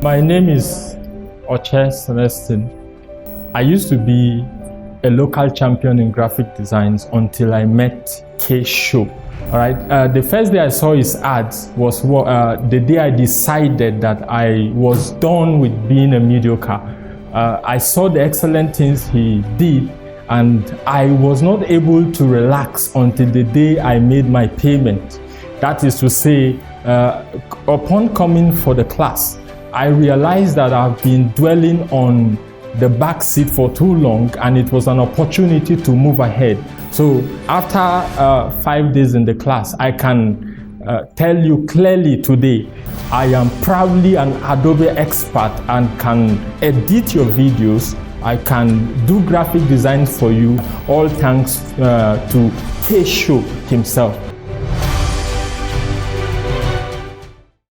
My name is OCHE Celestine. I used to be a local champion in graphic designs until I met OCHE. All right. The first day I saw his ads was the day I decided that I was done with being a mediocre. I saw the excellent things he did, and I was not able to relax until the day I made my payment. That is to say, upon coming for the class, I realized that I've been dwelling on the back seat for too long, and it was an opportunity to move ahead. So after 5 days in the class, I can tell you clearly today, I am proudly an Adobe expert and can edit your videos. I can do graphic design for you, all thanks to OCHE himself.